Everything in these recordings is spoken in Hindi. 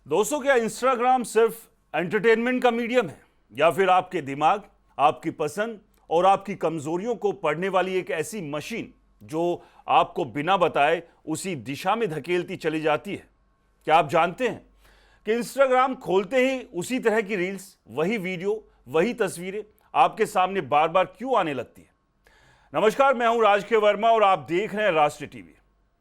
दोस्तों, क्या इंस्टाग्राम सिर्फ एंटरटेनमेंट का मीडियम है या फिर आपके दिमाग, आपकी पसंद और आपकी कमजोरियों को पढ़ने वाली एक ऐसी मशीन जो आपको बिना बताए उसी दिशा में धकेलती चली जाती है? क्या आप जानते हैं कि इंस्टाग्राम खोलते ही उसी तरह की रील्स, वही वीडियो, वही तस्वीरें आपके सामने बार बार क्यों आने लगती है? नमस्कार, मैं हूं राज के वर्मा और आप देख रहे हैं राष्ट्रीय टीवी।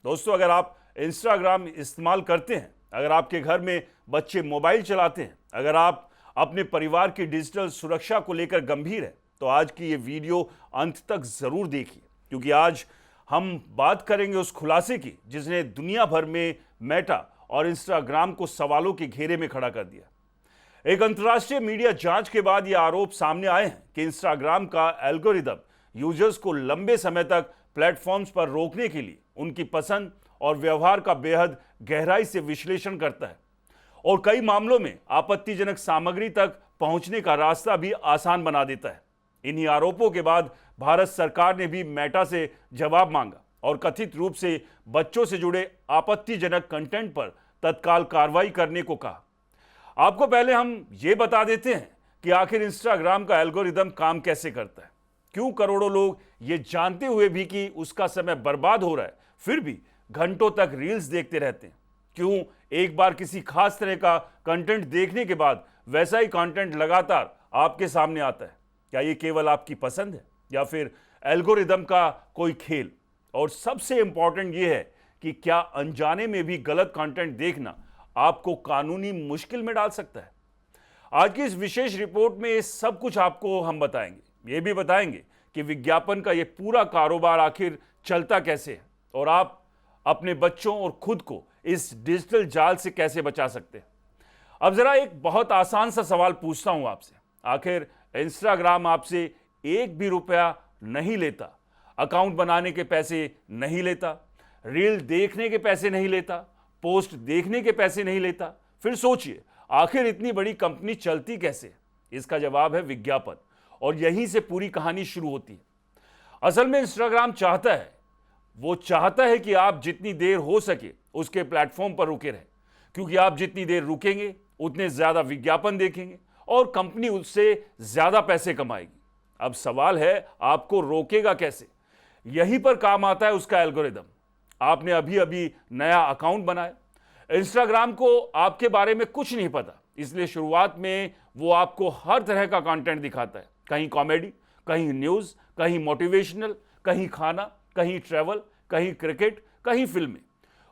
दोस्तों, अगर आप इंस्टाग्राम इस्तेमाल करते हैं, अगर आपके घर में बच्चे मोबाइल चलाते हैं, अगर आप अपने परिवार की डिजिटल सुरक्षा को लेकर गंभीर हैं, तो आज की ये वीडियो अंत तक जरूर देखिए, क्योंकि आज हम बात करेंगे उस खुलासे की जिसने दुनिया भर में मेटा और इंस्टाग्राम को सवालों के घेरे में खड़ा कर दिया। एक अंतर्राष्ट्रीय मीडिया जांच के बाद यह आरोप सामने आए हैं कि इंस्टाग्राम का एल्गोरिदम यूजर्स को लंबे समय तक प्लेटफॉर्म्स पर रोकने के लिए उनकी पसंद और व्यवहार का बेहद गहराई से विश्लेषण करता है और कई मामलों में आपत्तिजनक सामग्री तक पहुंचने का रास्ता भी आसान बना देता है। इन्हीं आरोपों के बाद भारत सरकार ने भी मेटा से जवाब मांगा और कथित रूप से बच्चों से जुड़े आपत्तिजनक कंटेंट पर तत्काल कार्रवाई करने को कहा। आपको पहले हम ये बता देते हैं कि आखिर इंस्टाग्राम का एल्गोरिदम काम कैसे करता है, क्यों करोड़ों लोग ये जानते हुए भी कि उसका समय बर्बाद हो रहा है फिर भी घंटों तक रील्स देखते रहते हैं, क्यों एक बार किसी खास तरह का कंटेंट देखने के बाद वैसा ही कंटेंट लगातार आपके सामने आता है। क्या ये केवल आपकी पसंद है या फिर एल्गोरिदम का कोई खेल? और सबसे इंपॉर्टेंट ये है कि क्या अनजाने में भी गलत कंटेंट देखना आपको कानूनी मुश्किल में डाल सकता है? आज की इस विशेष रिपोर्ट में ये सब कुछ आपको हम बताएंगे। ये भी बताएंगे कि विज्ञापन का ये पूरा कारोबार आखिर चलता कैसे है और आप अपने बच्चों और खुद को इस डिजिटल जाल से कैसे बचा सकते हैं। अब जरा एक बहुत आसान सा सवाल पूछता हूं आपसे, आखिर इंस्टाग्राम आपसे एक भी रुपया नहीं लेता, अकाउंट बनाने के पैसे नहीं लेता, रील देखने के पैसे नहीं लेता, पोस्ट देखने के पैसे नहीं लेता, फिर सोचिए आखिर इतनी बड़ी कंपनी चलती कैसे? इसका जवाब है विज्ञापन, और यहीं से पूरी कहानी शुरू होती है। असल में इंस्टाग्राम चाहता है कि आप जितनी देर हो सके उसके प्लेटफॉर्म पर रुके रहें, क्योंकि आप जितनी देर रुकेंगे उतने ज्यादा विज्ञापन देखेंगे और कंपनी उससे ज्यादा पैसे कमाएगी। अब सवाल है, आपको रोकेगा कैसे? यहीं पर काम आता है उसका एल्गोरिदम। आपने अभी अभी नया अकाउंट बनाया, इंस्टाग्राम को आपके बारे में कुछ नहीं पता, इसलिए शुरुआत में वो आपको हर तरह का कंटेंट दिखाता है, कहीं कॉमेडी, कहीं न्यूज, कहीं मोटिवेशनल, कहीं खाना, कहीं ट्रैवल, कहीं क्रिकेट, कहीं फिल्में।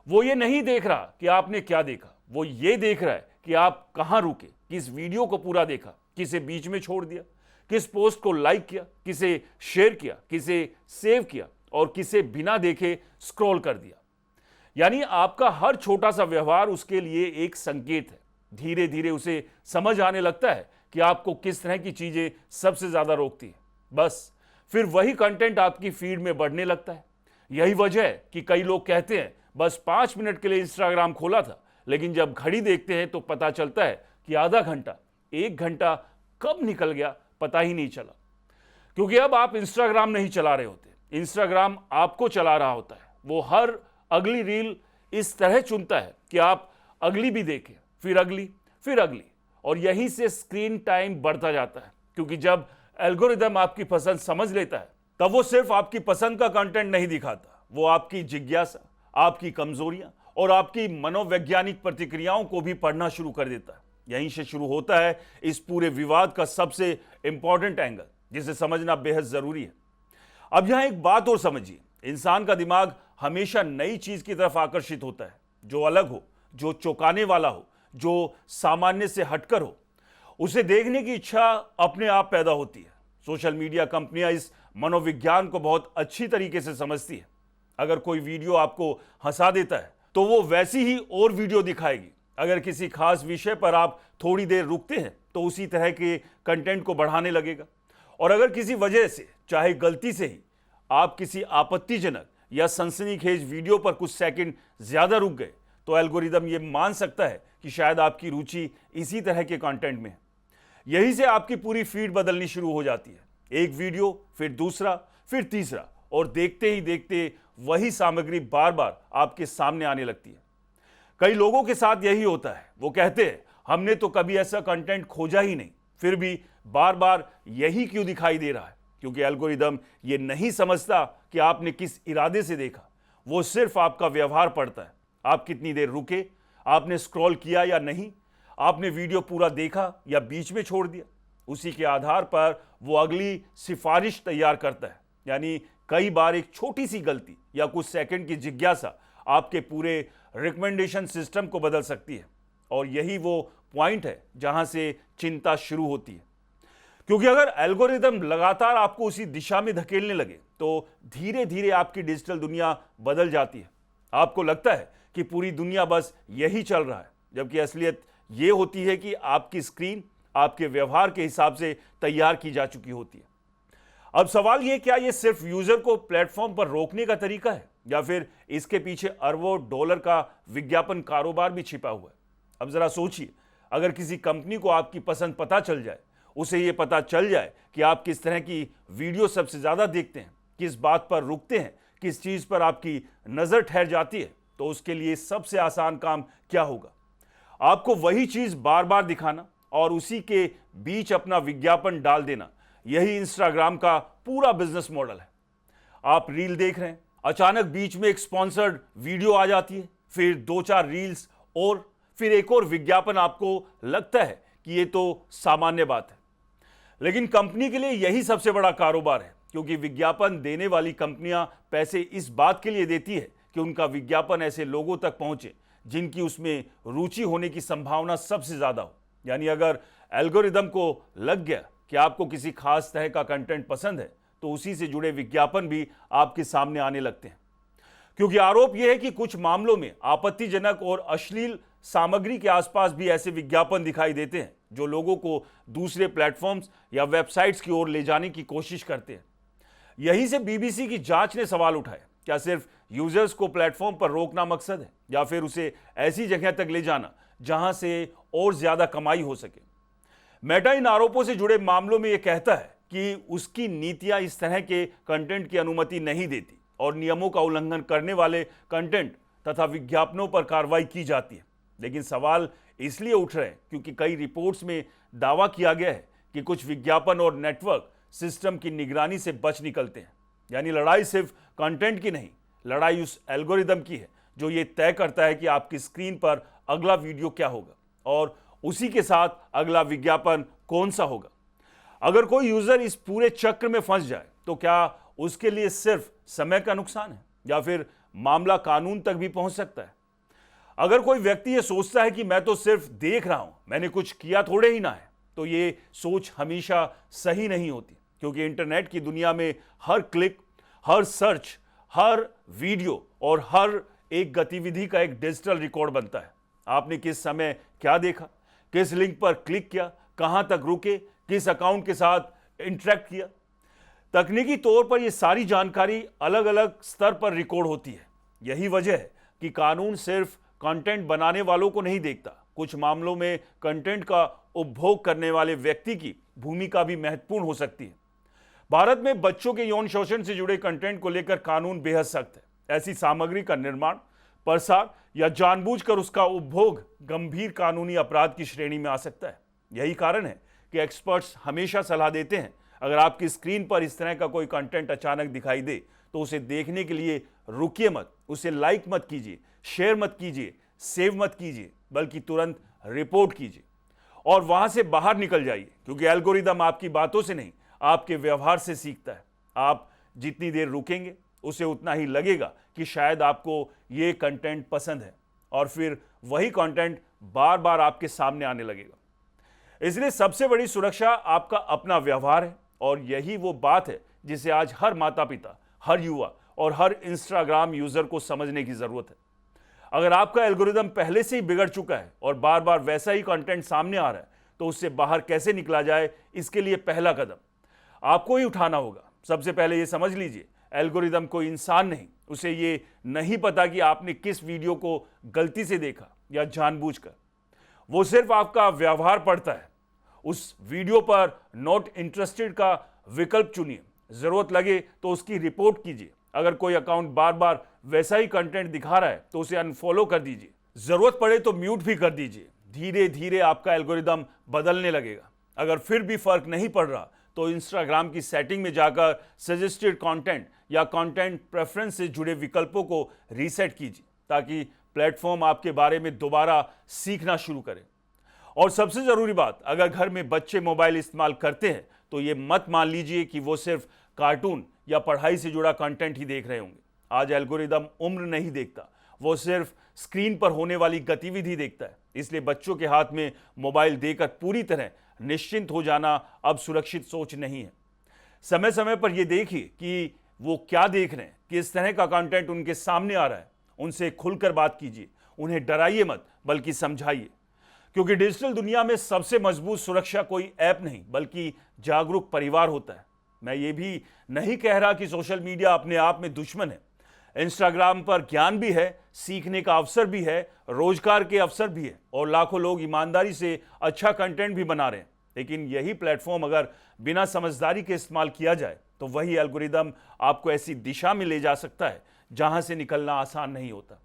वो ये नहीं देख रहा कि आपने क्या देखा, वो ये देख रहा है कि आप कहां रुके, किस वीडियो को पूरा देखा, किसे बीच में छोड़ दिया, किस पोस्ट को लाइक किया, किसे शेयर किया, किसे सेव किया और किसे बिना देखे स्क्रॉल कर दिया। यानी आपका हर छोटा सा व्यवहार उसके लिए एक संकेत है। धीरे धीरे उसे समझ आने लगता है कि आपको किस तरह की चीजें सबसे ज्यादा रोकती है। बस फिर वही कंटेंट आपकी फीड में बढ़ने लगता है। यही वजह है कि कई लोग कहते हैं बस 5 मिनट के लिए इंस्टाग्राम खोला था, लेकिन जब घड़ी देखते हैं तो पता चलता है कि आधा घंटा, 1 घंटा कब निकल गया पता ही नहीं चला। क्योंकि अब आप इंस्टाग्राम नहीं चला रहे होते, इंस्टाग्राम आपको चला रहा होता है। वो हर अगली रील इस तरह चुनता है कि आप अगली भी देखें, फिर अगली, फिर अगली, और यहीं से स्क्रीन टाइम बढ़ता जाता है। क्योंकि जब एल्गोरिदम आपकी पसंद समझ लेता है तब वो सिर्फ आपकी पसंद का कंटेंट नहीं दिखाता, वो आपकी जिज्ञासा, आपकी कमजोरियां और आपकी मनोवैज्ञानिक प्रतिक्रियाओं को भी पढ़ना शुरू कर देता है। यहीं से शुरू होता है इस पूरे विवाद का सबसे इंपॉर्टेंट एंगल, जिसे समझना बेहद जरूरी है। अब यहां एक बात और समझिए, इंसान का दिमाग हमेशा नई चीज की तरफ आकर्षित होता है, जो अलग हो, जो चौंकाने वाला हो, जो सामान्य से हटकर हो। उसे देखने की इच्छा अपने आप पैदा होती है। सोशल मीडिया कंपनियां इस मनोविज्ञान को बहुत अच्छी तरीके से समझती है। अगर कोई वीडियो आपको हंसा देता है तो वो वैसी ही और वीडियो दिखाएगी। अगर किसी खास विषय पर आप थोड़ी देर रुकते हैं तो उसी तरह के कंटेंट को बढ़ाने लगेगा। और अगर किसी वजह से, चाहे गलती से ही, आप किसी आपत्तिजनक या सनसनीखेज वीडियो पर कुछ सेकंड ज्यादा रुक गए तो एल्गोरिदम ये मान सकता है कि शायद आपकी रुचि इसी तरह के कंटेंट में है। यही से आपकी पूरी फीड बदलनी शुरू हो जाती है। एक वीडियो, फिर दूसरा, फिर तीसरा, और देखते ही देखते वही सामग्री बार बार आपके सामने आने लगती है। कई लोगों के साथ यही होता है, वो कहते हैं हमने तो कभी ऐसा कंटेंट खोजा ही नहीं, फिर भी बार बार यही क्यों दिखाई दे रहा है? क्योंकि एल्गोरिदम ये नहीं समझता कि आपने किस इरादे से देखा, वो सिर्फ आपका व्यवहार पढ़ता है। आप कितनी देर रुके, आपने स्क्रॉल किया या नहीं, आपने वीडियो पूरा देखा या बीच में छोड़ दिया, उसी के आधार पर वो अगली सिफारिश तैयार करता है। यानी कई बार एक छोटी सी गलती या कुछ सेकंड की जिज्ञासा आपके पूरे रिकमेंडेशन सिस्टम को बदल सकती है। और यही वो पॉइंट है जहां से चिंता शुरू होती है, क्योंकि अगर एल्गोरिदम लगातार आपको उसी दिशा में धकेलने लगे तो धीरे धीरे आपकी डिजिटल दुनिया बदल जाती है। आपको लगता है कि पूरी दुनिया बस यही चल रहा है, जबकि असलियत यह होती है कि आपकी स्क्रीन आपके व्यवहार के हिसाब से तैयार की जा चुकी होती है। अब सवाल यह, क्या यह सिर्फ यूजर को प्लेटफॉर्म पर रोकने का तरीका है या फिर इसके पीछे अरबों डॉलर का विज्ञापन कारोबार भी छिपा हुआ है? अब जरा सोचिए, अगर किसी कंपनी को आपकी पसंद पता चल जाए, उसे यह पता चल जाए कि आप किस तरह की वीडियो सबसे ज्यादा देखते हैं, किस बात पर रुकते हैं, किस चीज पर आपकी नजर ठहर जाती है, तो उसके लिए सबसे आसान काम क्या होगा? आपको वही चीज बार बार दिखाना और उसी के बीच अपना विज्ञापन डाल देना। यही इंस्टाग्राम का पूरा बिजनेस मॉडल है। आप रील देख रहे हैं, अचानक बीच में एक स्पॉन्सर्ड वीडियो आ जाती है, फिर 2-4 रील्स और फिर एक और विज्ञापन। आपको लगता है कि ये तो सामान्य बात है, लेकिन कंपनी के लिए यही सबसे बड़ा कारोबार है, क्योंकि विज्ञापन देने वाली कंपनियां पैसे इस बात के लिए देती है कि उनका विज्ञापन ऐसे लोगों तक पहुंचे जिनकी उसमें रुचि होने की संभावना सबसे ज्यादा हो। यानी अगर एल्गोरिदम को लग गया कि आपको किसी खास तरह का कंटेंट पसंद है, तो उसी से जुड़े विज्ञापन भी आपके सामने आने लगते हैं। क्योंकि आरोप यह है कि कुछ मामलों में आपत्तिजनक और अश्लील सामग्री के आसपास भी ऐसे विज्ञापन दिखाई देते हैं जो लोगों को दूसरे प्लेटफॉर्म्स या वेबसाइट्स की ओर ले जाने की कोशिश करते हैं। यहीं से बीबीसी की जांच ने सवाल उठाया, क्या सिर्फ यूजर्स को प्लेटफॉर्म पर रोकना मकसद है या फिर उसे ऐसी जगह तक ले जाना जहां से और ज्यादा कमाई हो सके? मेटा इन आरोपों से जुड़े मामलों में यह कहता है कि उसकी नीतियां इस तरह के कंटेंट की अनुमति नहीं देती और नियमों का उल्लंघन करने वाले कंटेंट तथा विज्ञापनों पर कार्रवाई की जाती है। लेकिन सवाल इसलिए उठ रहे हैं क्योंकि कई रिपोर्ट्स में दावा किया गया है कि कुछ विज्ञापन और नेटवर्क सिस्टम की निगरानी से बच निकलते हैं। यानी लड़ाई सिर्फ कंटेंट की नहीं, लड़ाई उस एल्गोरिदम की है जो ये तय करता है कि आपकी स्क्रीन पर अगला वीडियो क्या होगा और उसी के साथ अगला विज्ञापन कौन सा होगा। अगर कोई यूजर इस पूरे चक्र में फंस जाए तो क्या उसके लिए सिर्फ समय का नुकसान है या फिर मामला कानून तक भी पहुंच सकता है? अगर कोई व्यक्ति ये सोचता है कि मैं तो सिर्फ देख रहा हूं, मैंने कुछ किया थोड़े ही ना है, तो ये सोच हमेशा सही नहीं होती, क्योंकि इंटरनेट की दुनिया में हर क्लिक, हर सर्च, हर वीडियो और हर एक गतिविधि का एक डिजिटल रिकॉर्ड बनता है। आपने किस समय क्या देखा, किस लिंक पर क्लिक किया, कहां तक रुके, किस अकाउंट के साथ इंटरेक्ट किया। तकनीकी तौर पर यह सारी जानकारी अलग अलग स्तर पर रिकॉर्ड होती है। यही वजह है कि कानून सिर्फ कंटेंट बनाने वालों को नहीं देखता, कुछ मामलों में कंटेंट का उपभोग करने वाले व्यक्ति की भूमिका भी महत्वपूर्ण हो सकती है। भारत में बच्चों के यौन शोषण से जुड़े कंटेंट को लेकर कानून बेहद सख्त है। ऐसी सामग्री का निर्माण, प्रसार या जानबूझकर उसका उपभोग गंभीर कानूनी अपराध की श्रेणी में आ सकता है। यही कारण है कि एक्सपर्ट्स हमेशा सलाह देते हैं, अगर आपकी स्क्रीन पर इस तरह का कोई कंटेंट अचानक दिखाई दे तो उसे देखने के लिए रुकिए मत, उसे लाइक मत कीजिए, शेयर मत कीजिए, सेव मत कीजिए, बल्कि तुरंत रिपोर्ट कीजिए और वहां से बाहर निकल जाइए, क्योंकि एल्गोरिदम आपकी बातों से नहीं, आपके व्यवहार से सीखता है। आप जितनी देर रुकेंगे उसे उतना ही लगेगा कि शायद आपको ये कंटेंट पसंद है और फिर वही कंटेंट बार बार आपके सामने आने लगेगा। इसलिए सबसे बड़ी सुरक्षा आपका अपना व्यवहार है और यही वो बात है जिसे आज हर माता पिता, हर युवा और हर इंस्टाग्राम यूजर को समझने की जरूरत है। अगर आपका एल्गोरिदम पहले से ही बिगड़ चुका है और बार बार वैसा ही कंटेंट सामने आ रहा है, तो उससे बाहर कैसे निकला जाए, इसके लिए पहला कदम आपको ही उठाना होगा। सबसे पहले यह समझ लीजिए, एल्गोरिदम कोई इंसान नहीं, उसे ये नहीं पता कि आपने किस वीडियो को गलती से देखा या जानबूझकर। वो सिर्फ आपका व्यवहार पढ़ता है। उस वीडियो पर नॉट इंटरेस्टेड का विकल्प चुनिए, जरूरत लगे तो उसकी रिपोर्ट कीजिए। अगर कोई अकाउंट बार बार वैसा ही कंटेंट दिखा रहा है तो उसे अनफॉलो कर दीजिए, जरूरत पड़े तो म्यूट भी कर दीजिए। धीरे धीरे आपका एल्गोरिदम बदलने लगेगा। अगर फिर भी फर्क नहीं पड़ रहा तो इंस्टाग्राम की सेटिंग में जाकर सजेस्टेड कंटेंट या कंटेंट प्रेफरेंस से जुड़े विकल्पों को रीसेट कीजिए, ताकि प्लेटफॉर्म आपके बारे में दोबारा सीखना शुरू करे। और सबसे जरूरी बात, अगर घर में बच्चे मोबाइल इस्तेमाल करते हैं तो ये मत मान लीजिए कि वो सिर्फ कार्टून या पढ़ाई से जुड़ा कंटेंट ही देख रहे होंगे। आज एल्गोरिदम उम्र नहीं देखता, वो सिर्फ स्क्रीन पर होने वाली गतिविधि देखता है। इसलिए बच्चों के हाथ में मोबाइल देकर पूरी तरह निश्चिंत हो जाना अब सुरक्षित सोच नहीं है। समय समय पर यह देखिए कि वो क्या देख रहे हैं, किस तरह का कंटेंट उनके सामने आ रहा है। उनसे खुलकर बात कीजिए, उन्हें डराइए मत बल्कि समझाइए। क्योंकि डिजिटल दुनिया में सबसे मजबूत सुरक्षा कोई ऐप नहीं बल्कि जागरूक परिवार होता है। मैं ये भी नहीं कह रहा कि सोशल मीडिया अपने आप में दुश्मन है। इंस्टाग्राम पर ज्ञान भी है, सीखने का अवसर भी है, रोजगार के अवसर भी है और लाखों लोग ईमानदारी से अच्छा कंटेंट भी बना रहे हैं। लेकिन यही प्लेटफॉर्म अगर बिना समझदारी के इस्तेमाल किया जाए तो वही एल्गोरिदम आपको ऐसी दिशा में ले जा सकता है जहां से निकलना आसान नहीं होता।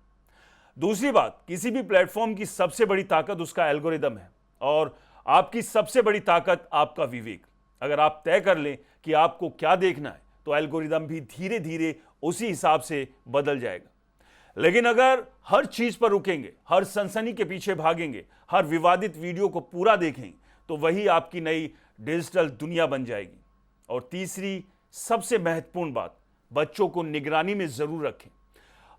दूसरी बात, किसी भी प्लेटफॉर्म की सबसे बड़ी ताकत उसका एल्गोरिदम है और आपकी सबसे बड़ी ताकत आपका विवेक। अगर आप तय कर लें कि आपको क्या देखना है तो एल्गोरिदम भी धीरे धीरे उसी हिसाब से बदल जाएगा। लेकिन अगर हर चीज पर रुकेंगे, हर सनसनी के पीछे भागेंगे, हर विवादित वीडियो को पूरा देखेंगे तो वही आपकी नई डिजिटल दुनिया बन जाएगी। और तीसरी सबसे महत्वपूर्ण बात, बच्चों को निगरानी में जरूर रखें।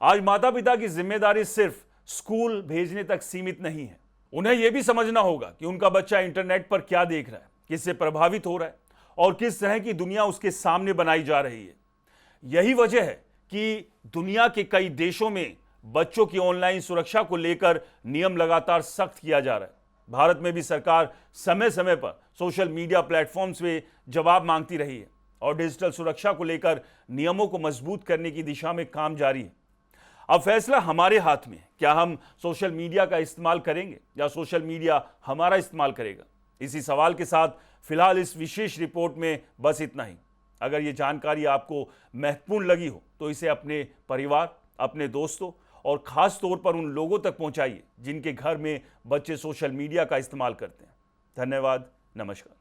आज माता पिता की जिम्मेदारी सिर्फ स्कूल भेजने तक सीमित नहीं है। उन्हें यह भी समझना होगा कि उनका बच्चा इंटरनेट पर क्या देख रहा है, किससे प्रभावित हो रहा है और किस तरह की दुनिया उसके सामने बनाई जा रही है। यही वजह है कि दुनिया के कई देशों में बच्चों की ऑनलाइन सुरक्षा को लेकर नियम लगातार सख्त किया जा रहा है। भारत में भी सरकार समय समय पर सोशल मीडिया प्लेटफॉर्म्स में जवाब मांगती रही है और डिजिटल सुरक्षा को लेकर नियमों को मजबूत करने की दिशा में काम जारी है। अब फैसला हमारे हाथ में है, क्या हम सोशल मीडिया का इस्तेमाल करेंगे या सोशल मीडिया हमारा इस्तेमाल करेगा। इसी सवाल के साथ फिलहाल इस विशेष रिपोर्ट में बस इतना ही। अगर ये जानकारी आपको महत्वपूर्ण लगी हो तो इसे अपने परिवार, अपने दोस्तों और खास तौर पर उन लोगों तक पहुंचाइए जिनके घर में बच्चे सोशल मीडिया का इस्तेमाल करते हैं। धन्यवाद, नमस्कार।